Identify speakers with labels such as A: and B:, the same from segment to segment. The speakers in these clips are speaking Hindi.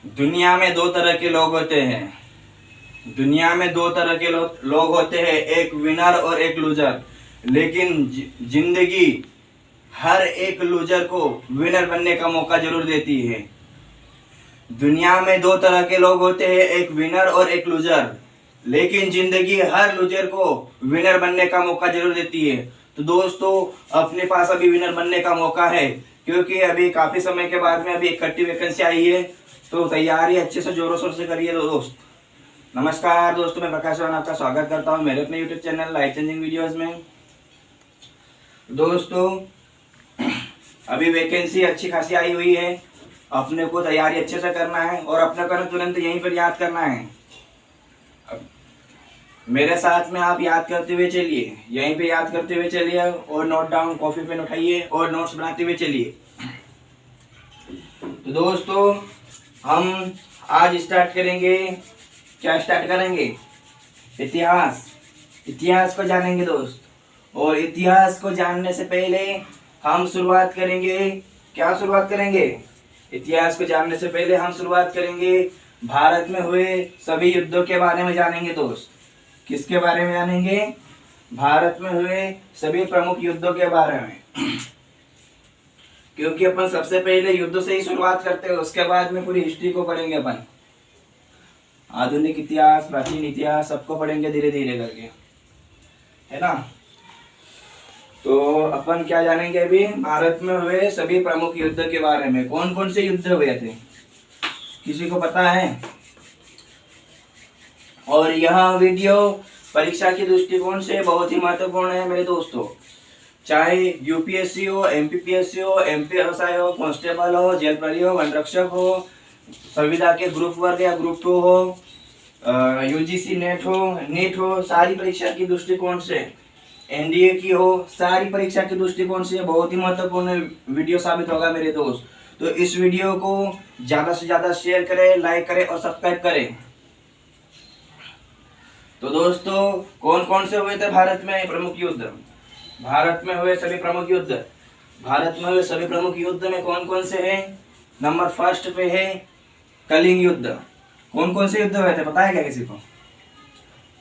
A: दुनिया में दो तरह के लोग होते हैं। दुनिया में दो तरह के लोग होते हैं, एक विनर और एक लूजर। लेकिन जिंदगी हर एक लूजर को विनर बनने का मौका जरूर देती है। दुनिया में दो तरह के लोग होते हैं, एक विनर और एक लूजर। लेकिन जिंदगी हर लूजर को विनर बनने का मौका जरूर देती है। तो दोस्तों, अपने पास अभी विनर बनने का मौका है, क्योंकि अभी काफी समय के बाद में अभी इकट्ठी वैकेंसी आई है। तो तैयारी अच्छे से जोरों शोर से करिए दोस्त। नमस्कार दोस्तों, मैं प्रकाश राणा आपका स्वागत करता हूं मेरे अपने YouTube channel life changing videos में। दोस्तों, अभी वैकेंसी अच्छी खासी आई हुई है। अपने को तैयारी अच्छे से करना है और अपने को तुरंत यहीं पर याद करना है। मेरे साथ में आप याद करते हुए चलिए, यहीं पे याद करते हुए चलिए और नोट डाउन कॉपी पेन उठाइए और नोट्स बनाते हुए चलिए। तो दोस्तों, हम आज स्टार्ट करेंगे। क्या स्टार्ट करेंगे? इतिहास। इतिहास को जानेंगे दोस्त। और इतिहास को जानने से पहले हम शुरुआत करेंगे। क्या शुरुआत करेंगे? इतिहास को जानने से पहले हम शुरुआत करेंगे भारत में हुए सभी युद्धों के बारे में जानेंगे दोस्त। किसके बारे में जानेंगे? भारत में हुए सभी प्रमुख युद्धों के बारे में। क्योंकि अपन सबसे पहले युद्ध से ही शुरुआत करते हैं, उसके बाद में पूरी हिस्ट्री को पढ़ेंगे अपन। आधुनिक इतिहास, प्राचीन इतिहास सबको पढ़ेंगे धीरे धीरे करके, है ना। तो अपन क्या जानेंगे अभी? भारत में हुए सभी प्रमुख युद्ध के बारे में। कौन कौन से युद्ध हुए थे, किसी को पता है? और यह वीडियो परीक्षा के दृष्टिकोण से बहुत ही महत्वपूर्ण है मेरे दोस्तों। चाहे यूपीएससी हो, एमपीपीएससी हो, एमपीएसआई हो, कांस्टेबल हो, जेल प्रहरी हो, वन रक्षक हो, संविदा के ग्रुप 1 या ग्रुप 2 हो, यूजीसी नीट हो, सारी परीक्षा की दृष्टिकोण से, एनडीए की हो, सारी परीक्षा के दृष्टिकोण से बहुत ही महत्वपूर्ण वीडियो साबित होगा मेरे दोस्त। तो इस वीडियो को ज्यादा से ज्यादा शेयर करें, लाइक करें और सब्सक्राइब करें। तो दोस्तों, कौन कौन से हुए थे भारत में प्रमुख युद्ध? भारत में हुए सभी प्रमुख युद्ध। भारत में हुए सभी प्रमुख युद्ध में कौन कौन से हैं? नंबर फर्स्ट पे है कलिंग युद्ध। कौन कौन से युद्ध हुए थे, पता है क्या किसी को?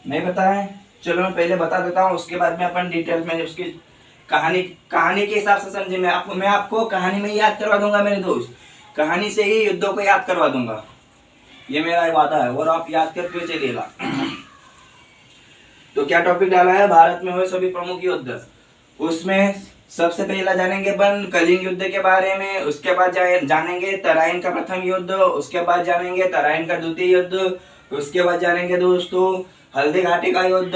A: नहीं पता है? चलो मैं पहले बता देता हूँ, उसके बाद में अपन डिटेल में उसकी कहानी के हिसाब से समझे। मैं आपको कहानी में ही याद करवा दूंगा मेरे दोस्त। कहानी से ही युद्धों को याद करवा दूंगा, ये मेरा वादा है, और आप याद करते हुए चलिएगा। तो क्या टॉपिक डाला है? भारत में हुए सभी प्रमुख युद्ध। उसमें सबसे पहला जानेंगे अपन कलिंग युद्ध के बारे में। उसके बाद जानेंगे तराइन का प्रथम युद्ध। उसके बाद जानेंगे तराइन का द्वितीय युद्ध। उसके बाद जानेंगे दोस्तों हल्दी घाटी का युद्ध,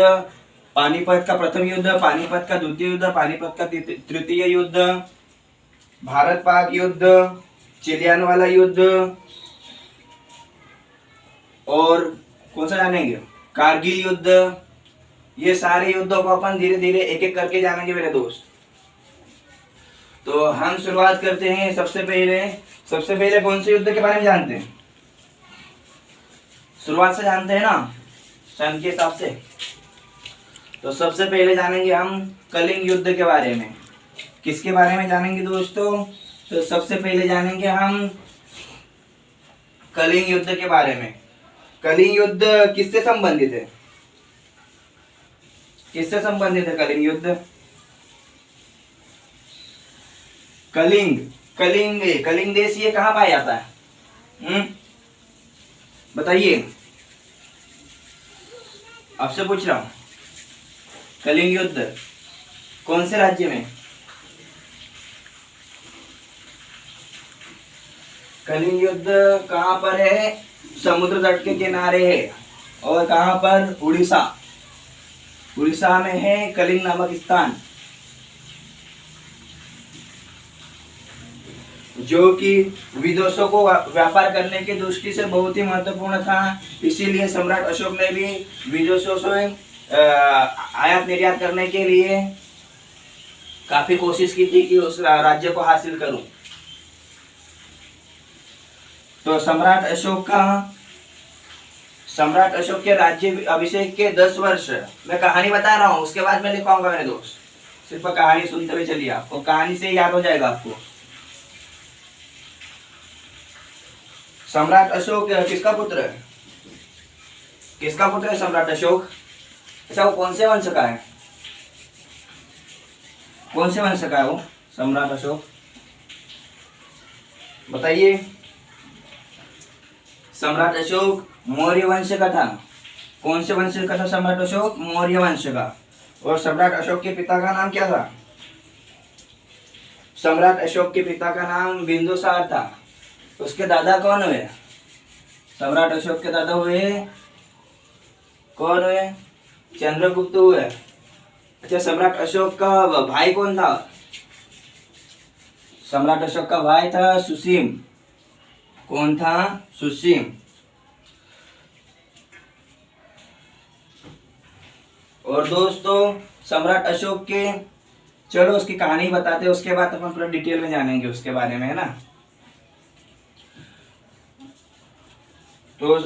A: पानीपत का प्रथम युद्ध, पानीपत का द्वितीय युद्ध, पानीपत का तृतीय युद्ध, भारत पाक युद्ध, चिलियानवाला युद्ध, और कौन सा जानेंगे? कारगिल युद्ध। ये सारे युद्धों को अपन धीरे धीरे एक एक करके जानेंगे मेरे दोस्त। तो हम शुरुआत करते हैं। सबसे पहले कौन से युद्ध के बारे में जानते हैं? शुरुआत से जानते हैं ना, सन के हिसाब से। तो सबसे पहले जानेंगे हम कलिंग युद्ध के बारे में। किसके बारे में जानेंगे दोस्तों? तो सबसे पहले जानेंगे हम कलिंग युद्ध के बारे में। कलिंग युद्ध किससे संबंधित है? किससे संबंधित है कलिंग युद्ध? कलिंग देश ये कहाँ पाया जाता है? बताइए, आपसे पूछ रहा हूँ। कलिंग युद्ध कौन से राज्य में? कलिंग युद्ध कहाँ पर है? समुद्र तट के किनारे है। और कहाँ पर? उड़ीसा में है कलिंग नामक स्थान, जो कि विदेशों को व्यापार करने की दृष्टि से बहुत ही महत्वपूर्ण था। इसीलिए सम्राट अशोक ने भी विदेशों से आयात निर्यात करने के लिए काफी कोशिश की थी कि उस राज्य को हासिल करूं। तो सम्राट अशोक के राज्य अभिषेक के 10 वर्ष, मैं कहानी बता रहा हूँ, उसके बाद मैं लिखवाऊंगा मेरे दोस्त। सिर्फ कहानी सुनते हुए चलिए, आपको कहानी से याद हो जाएगा आपको। सम्राट अशोक किसका पुत्र है? किसका पुत्र है सम्राट अशोक? अच्छा, वो कौन से वंश का है? कौन से वंश का है वो सम्राट अशोक? बताइए। सम्राट अशोक मौर्य वंश का था। कौन से वंश का था सम्राट अशोक? मौर्य वंश का। और सम्राट अशोक के पिता का नाम क्या था? सम्राट अशोक के पिता का नाम बिंदुसार था। उसके दादा कौन हुए? सम्राट अशोक के दादा हुए कौन हुए? चंद्रगुप्त हुए। अच्छा, सम्राट अशोक का भाई कौन था? सम्राट अशोक का भाई था सुसीम। कौन था? सुसीम। और दोस्तों, सम्राट अशोक के, चलो उसकी कहानी बताते हैं, उसके बाद अपन पूरा डिटेल में जानेंगे उसके बारे में, है ना। तो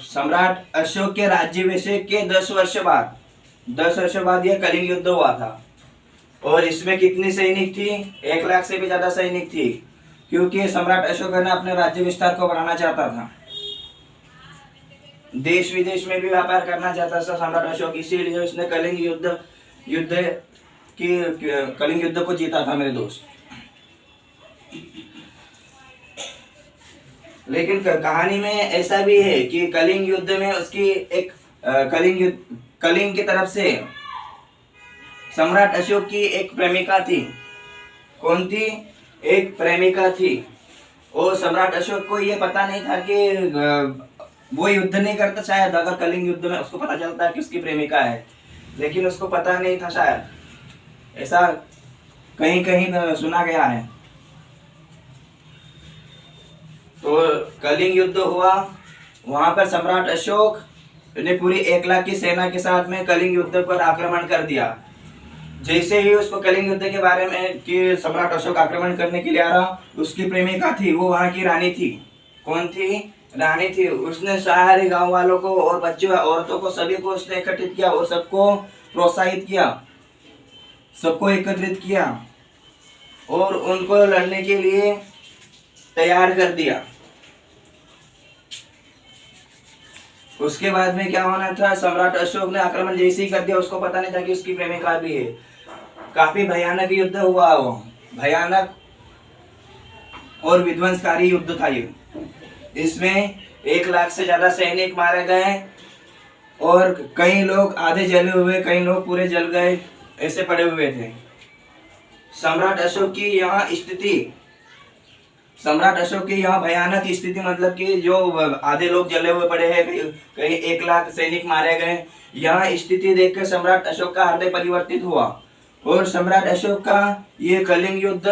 A: सम्राट अशोक के राज्याभिषेक के 10 वर्ष बाद यह कलिंग युद्ध हुआ था। और इसमें कितनी सैनिक थी? 1 लाख से भी ज्यादा सैनिक थी, क्योंकि सम्राट अशोक ने अपने राज्य विस्तार को बढ़ाना चाहता था, देश विदेश में भी व्यापार करना चाहता था सम्राट अशोक। इसीलिए उसने कलिंग युद्ध को जीता था मेरे दोस्त। लेकिन कहानी में ऐसा भी है कि कलिंग युद्ध में उसकी एक कलिंग की तरफ से सम्राट अशोक की एक प्रेमिका थी। कौन थी? एक प्रेमिका थी। और सम्राट अशोक को ये पता नहीं था कि वो युद्ध नहीं करता शायद, अगर कलिंग युद्ध में उसको पता चलता है कि उसकी प्रेमिका है, लेकिन उसको पता नहीं था शायद, ऐसा कहीं कहीं सुना गया है। तो कलिंग युद्ध हुआ, वहां पर सम्राट अशोक ने पूरी 1 लाख की सेना के साथ में कलिंग युद्ध पर आक्रमण कर दिया। जैसे ही उसको कलिंग युद्ध के बारे में कि सम्राट अशोक आक्रमण करने के लिए आ रहा, उसकी प्रेमिका थी, वो वहां की रानी थी। कौन थी? रानी थी। उसने सारे गांव वालों को और बच्चों औरतों को सभी को उसने एकत्रित किया और सबको प्रोत्साहित किया, सबको एकत्रित किया और उनको लड़ने के लिए तैयार कर दिया। उसके बाद में क्या होना था? सम्राट अशोक ने आक्रमण जैसे ही कर दिया, उसको पता नहीं था कि उसकी प्रेमिका भी है। काफी भयानक युद्ध हुआ, वो भयानक और विध्वंसकारी युद्ध था ये। इसमें 1 लाख से ज्यादा सैनिक मारे गए और कई लोग आधे जले हुए, कई लोग पूरे जल गए, ऐसे पड़े हुए थे। सम्राट अशोक की यहाँ भयानक स्थिति, मतलब कि जो आधे लोग जले हुए पड़े हैं, कहीं 1 लाख सैनिक मारे गए, यहाँ स्थिति देखकर सम्राट अशोक का हृदय परिवर्तित हुआ और सम्राट अशोक का ये कलिंग युद्ध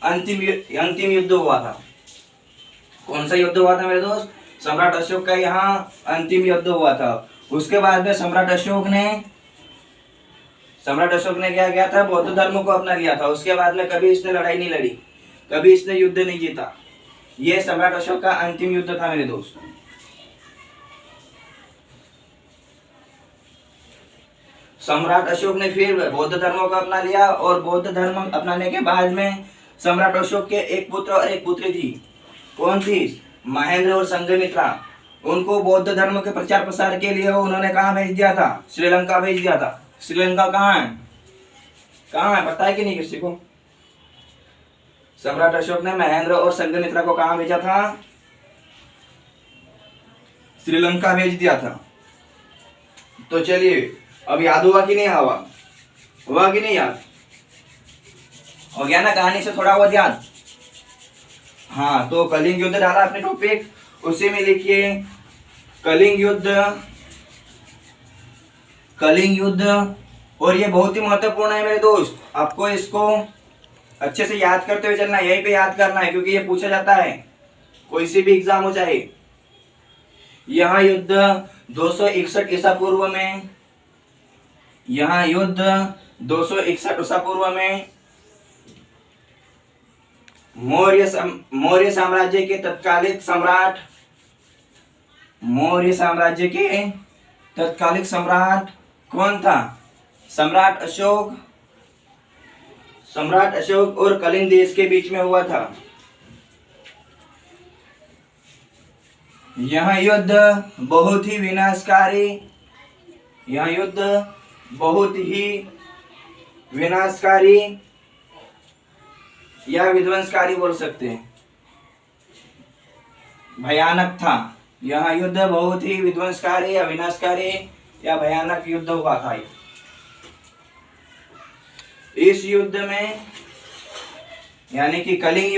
A: अंतिम युद्ध हुआ था। कौन सा युद्ध हुआ था मेरे दोस्त? सम्राट अशोक का यहाँ अंतिम युद्ध हुआ था। उसके बाद में सम्राट अशोक ने क्या किया था? बौद्ध धर्म को अपना लिया था। उसके बाद में कभी इसने लड़ाई नहीं लड़ी, कभी इसने युद्ध नहीं जीता। ये सम्राट अशोक का अंतिम युद्ध था मेरे दोस्त। सम्राट अशोक ने फिर बौद्ध धर्म को अपना लिया और बौद्ध धर्म अपनाने के बाद में सम्राट अशोक के एक पुत्र और एक पुत्री थी। कौन थी? महेंद्र और संघमित्रा। उनको बौद्ध धर्म के प्रचार प्रसार के लिए उन्होंने कहाँ भेज दिया था? श्रीलंका भेज दिया था। श्रीलंका कहाँ है? पता है कि नहीं किसी को? सम्राट अशोक ने महेंद्र और संघमित्रा को कहाँ भेजा था? श्रीलंका भेज दिया था। तो चलिए, अब याद हुआ कि नहीं? हुआ कि नहीं याद? हो गया ना कहानी से थोड़ा बहुत याद? हाँ, तो कलिंग युद्ध डाला अपने टॉपिक, उसी में लिखिए कलिंग युद्ध। और ये बहुत ही महत्वपूर्ण है मेरे दोस्त, आपको इसको अच्छे से याद करते हुए चलना, यहीं पे याद करना है, क्योंकि ये पूछा जाता है कोई सी भी एग्जाम हो चाहे। यहाँ युद्ध 261 ईसा पूर्व में, मौर्य साम्राज्य के तत्कालिक सम्राट कौन था? सम्राट अशोक और कलिंग देश के बीच में हुआ था। यह युद्ध बहुत ही विनाशकारी, यह युद्ध बहुत ही विनाशकारी या विध्वंसकारी बोल सकते हैं, भयानक था। यह युद्ध बहुत ही विध्वंसकारी या विनाशकारी या भयानक युद्ध हुआ था। इस युद्ध में यानी कि कलिंग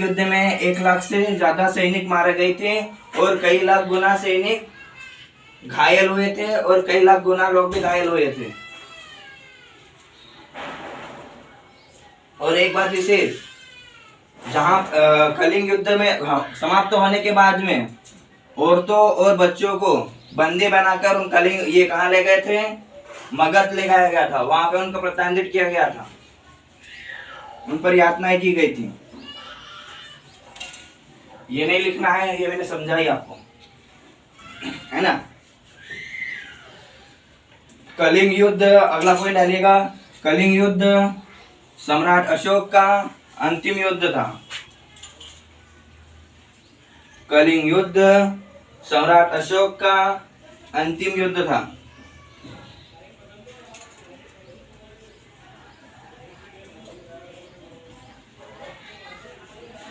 A: युद्ध में 1 लाख से ज्यादा सैनिक मारे गए थे और कई लाख गुना सैनिक घायल हुए थे और कई लाख गुना लोग भी घायल हुए थे। और एक बात विशेष, जहां कलिंग युद्ध में समाप्त होने के बाद में औरतों और बच्चों को बंदी बनाकर उन कलिंग ये कहाँ ले गए थे, मगध ले जाया गया था। वहां पे उनको प्रताड़ित किया गया था, उन पर यातनाएं की गई थी। ये नहीं लिखना है, ये मैंने समझाई आपको, है ना। कलिंग युद्ध, अगला पॉइंट डालिएगा। कलिंग युद्ध सम्राट अशोक का अंतिम युद्ध था। कलिंग युद्ध सम्राट अशोक का अंतिम युद्ध था।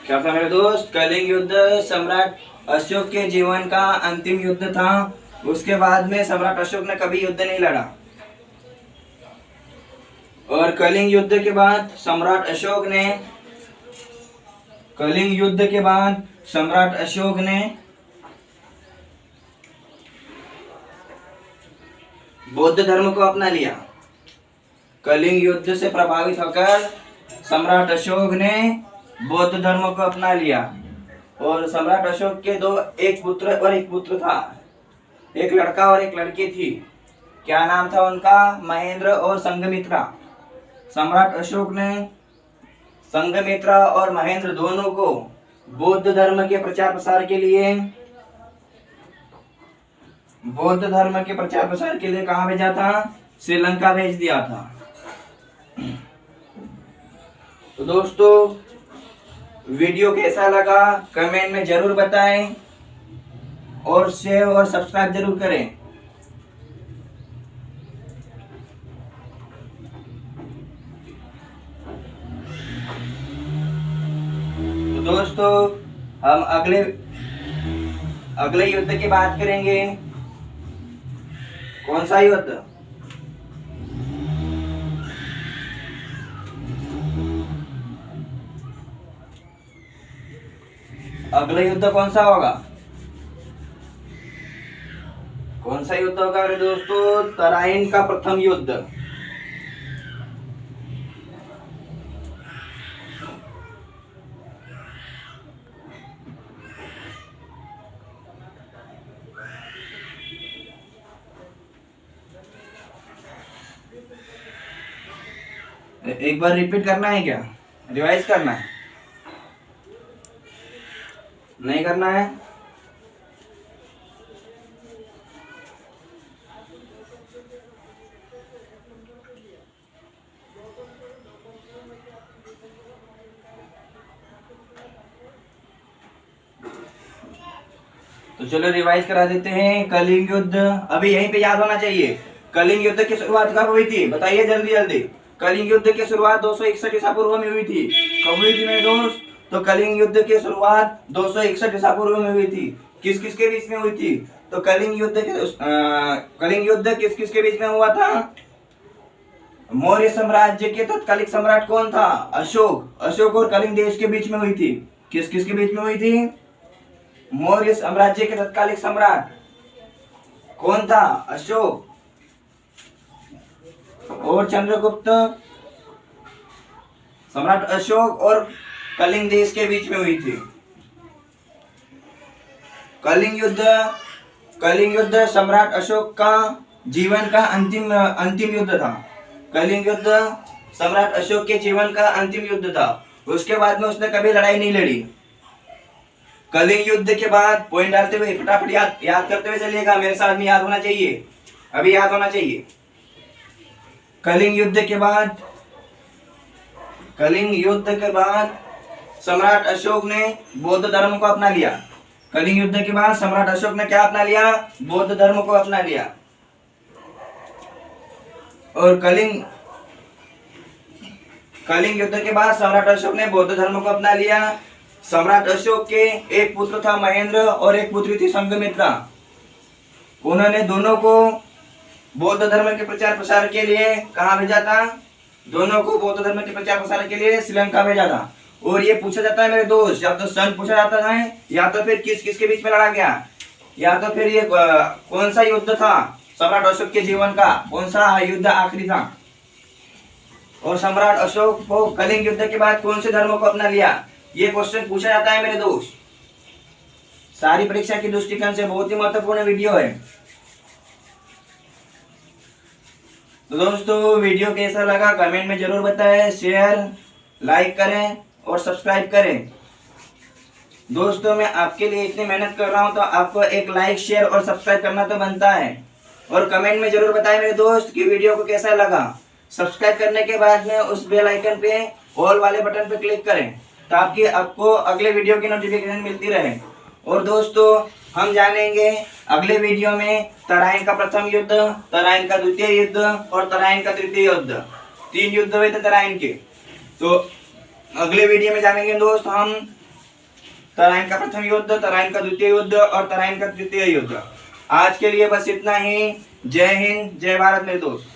A: क्या था मेरे दोस्त? कलिंग युद्ध सम्राट अशोक के जीवन का अंतिम युद्ध था। उसके बाद में सम्राट अशोक ने कभी युद्ध नहीं लड़ा। और कलिंग युद्ध के बाद सम्राट अशोक ने बौद्ध धर्म को अपना लिया। कलिंग युद्ध से प्रभावित होकर सम्राट अशोक ने बौद्ध धर्म को अपना लिया। और सम्राट अशोक के एक पुत्र और एक पुत्र था, एक लड़का और एक लड़की थी। क्या नाम था उनका? महेंद्र और संघमित्रा। सम्राट अशोक ने संघमित्रा और महेंद्र दोनों को बौद्ध धर्म के प्रचार प्रसार के लिए कहाँ भेजा था? श्रीलंका भेज दिया था। तो दोस्तों, वीडियो कैसा लगा कमेंट में जरूर बताएं और शेयर और सब्सक्राइब जरूर करें। तो दोस्तों, हम अगले युद्ध की बात करेंगे। कौन सा युद्ध? अगला युद्ध कौन सा होगा? कौन सा युद्ध होगा मेरे दोस्तों? तराइन का प्रथम युद्ध। एक बार रिपीट करना है क्या? रिवाइज करना है? नहीं करना है? तो चलो रिवाइज करा देते हैं। कलिंग युद्ध अभी यहीं पे याद होना चाहिए। कलिंग युद्ध की शुरुआत कब हुई थी? बताइए जल्दी जल्दी। कलिंग युद्ध की शुरुआत 261 ईसा पूर्व में हुई थी। कब हुई थी मेरे दोस्त? तो कलिंग युद्ध की शुरुआत 261 ईसा पूर्व में हुई थी। किस किस के बीच में हुई थी? तो कलिंग युद्ध किस किस के बीच में हुआ था? मौर्य साम्राज्य के तत्कालिक सम्राट कौन था? अशोक और कलिंग देश के बीच में हुई थी। किस किस के बीच में हुई थी? मौर्य साम्राज्य के तत्कालिक सम्राट कौन था? अशोक और चंद्रगुप्त। सम्राट अशोक और कलिंग देश के बीच में हुई थी। कलिंग युद्ध सम्राट अशोक का जीवन का अंतिम युद्ध था। कलिंग युद्ध सम्राट अशोक के जीवन का अंतिम युद्ध था। उसके बाद में उसने कभी लड़ाई नहीं लड़ी। कलिंग युद्ध के बाद पॉइंट डालते हुए फटाफट याद करते हुए चलिएगा। मेरे साथ में याद होना चाहिए, अभी याद होना चाहिए। कलिंग युद्ध के बाद सम्राट अशोक ने बौद्ध धर्म को अपना लिया। कलिंग युद्ध के बाद सम्राट अशोक ने क्या अपना लिया? बौद्ध धर्म को अपना लिया। और कलिंग युद्ध के बाद सम्राट अशोक ने बौद्ध धर्म को अपना लिया। सम्राट अशोक के एक पुत्र था महेंद्र और एक पुत्री थी संघमित्रा। उन्होंने दोनों को बौद्ध धर्म के प्रचार प्रसार के लिए कहाँ भेजा था? दोनों को बौद्ध धर्म के प्रचार प्रसार के लिए श्रीलंका भेजा था। और ये पूछा जाता है मेरे दोस्त, या तो सन पूछा जाता है, या तो फिर किस किस के बीच में लड़ा गया, या तो फिर ये कौन सा युद्ध था सम्राट अशोक के जीवन का, कौन सा युद्ध आखिरी था। और सम्राट अशोक को कलिंग युद्ध के बाद कौन से धर्म को अपना लिया, ये क्वेश्चन पूछा जाता है मेरे दोस्त। सारी परीक्षा की दृष्टिकोण से बहुत ही महत्वपूर्ण वीडियो है। तो दोस्तों वीडियो कैसा लगा कमेंट में जरूर बताएं, शेयर लाइक करें और सब्सक्राइब करें। दोस्तों मैं आपके लिए इतनी मेहनत कर रहा हूं तो आपको एक लाइक शेयर और सब्सक्राइब करना तो बनता है। और कमेंट में जरूर बताएं मेरे दोस्त कि वीडियो को कैसा लगा। सब्सक्राइब करने के बाद में उस बेल आइकन पे ऑल वाले बटन पे क्लिक करें ताकि आपको अगले वीडियो की नोटिफिकेशन मिलती रहे। और दोस्तों हम जानेंगे अगले वीडियो में तराइन का प्रथम युद्ध, तराइन का द्वितीय युद्ध और तराइन का तृतीय युद्ध। 3 युद्ध हुए थे तराइन के। तो अगले वीडियो में जानेंगे दोस्त हम तराइन का प्रथम युद्ध, तराइन का द्वितीय युद्ध और तराइन का तृतीय युद्ध। आज के लिए बस इतना ही। जय हिंद, जय भारत मेरे दोस्त।